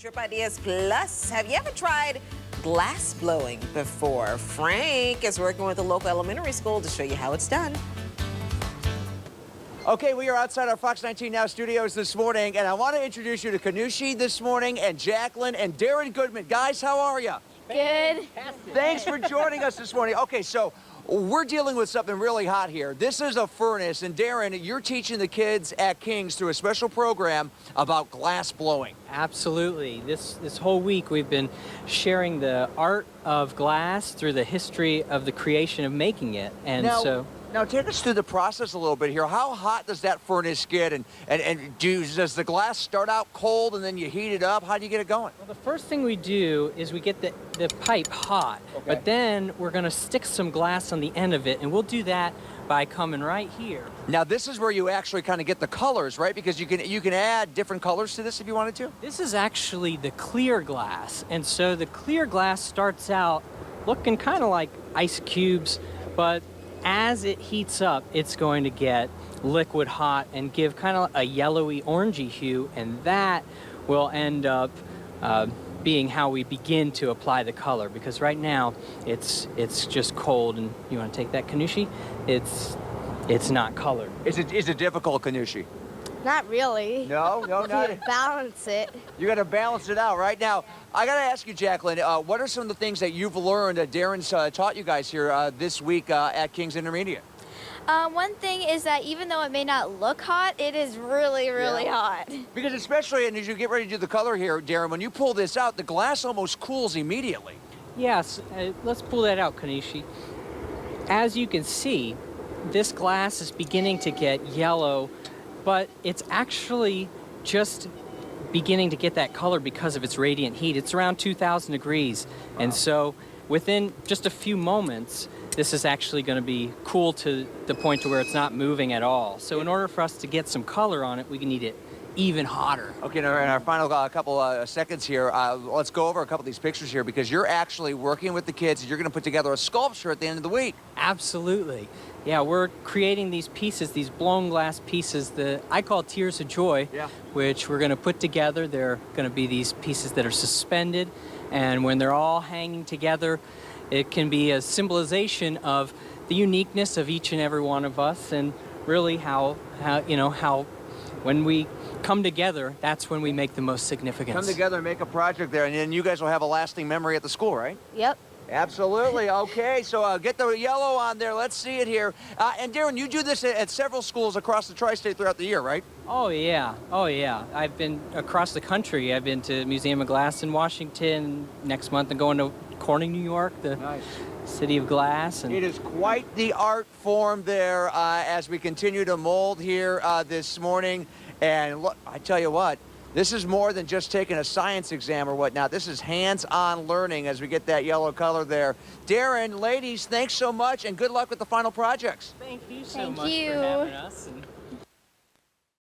Trip Ideas Plus. Have you ever tried glass blowing before? Frank is working with a local elementary school to show you how it's done. Okay, we are outside our Fox 19 Now studios this morning, and I want to introduce you to Kanushi this morning, and Jacqueline, and Darren Goodman. Guys, how are you? Good. Thanks for joining us this morning. Okay, so we're dealing with something really hot here. This is a furnace, and Darren, you're teaching the kids at King's through a special program about glass blowing. Absolutely. This whole week we've been sharing the art of glass through the history of the creation of making it. And Now take us through the process a little bit here. How hot does that furnace get, and does the glass start out cold and then you heat it up? How do you get it going? Well, the first thing we do is we get the pipe hot, but then we're going to stick some glass on the end of it, and we'll do that by coming right here. Now this is where you actually kind of get the colors, right? Because you can add different colors to this if you wanted to. This is actually the clear glass, and so the clear glass starts out looking kind of like ice cubes, but as it heats up, it's going to get liquid hot and give kind of a yellowy orangey hue, and that will end up being how we begin to apply the color, because right now it's just cold. And you want to take that, Kanushi? It's not colored. Is it difficult, Kanushi? Not really. No, not. You balance it. You got to balance it out right now. I got to ask you, Jacqueline, what are some of the things that you've learned that Darren's taught you guys here this week at King's Intermediate? One thing is that even though it may not look hot, it is really, really hot. Because especially, and as you get ready to do the color here, Darren, when you pull this out, the glass almost cools immediately. Yes, let's pull that out, Kanushi. As you can see, this glass is beginning to get yellow, but it's actually just beginning to get that color because of its radiant heat. It's around 2,000 degrees. Wow. And so within just a few moments, this is actually going to be cool to the point to where it's not moving at all. So in order for us to get some color on it, we need it even hotter. Okay, now in our final couple seconds here, let's go over a couple of these pictures here, because you're actually working with the kids and you're going to put together a sculpture at the end of the week. Absolutely. Yeah, we're creating these pieces, these blown glass pieces that I call tears of joy, which we're going to put together. They're going to be these pieces that are suspended, and when they're all hanging together, it can be a symbolization of the uniqueness of each and every one of us, and really how when we come together, that's when we make the most significance. Come together and make a project there, and then you guys will have a lasting memory at the school, right? Yep. Absolutely. Okay, so get the yellow on there. Let's see it here. And Darren, you do this at several schools across the tri-state throughout the year, right? Oh, yeah. I've been across the country. I've been to Museum of Glass in Washington. Next month I'm going to Corning, New York, the city of glass. And it is quite the art form there as we continue to mold here this morning. And look, I tell you what, this is more than just taking a science exam or whatnot. This is hands-on learning as we get that yellow color there. Darren, ladies, thanks so much, and good luck with the final projects. Thank you so much for having us.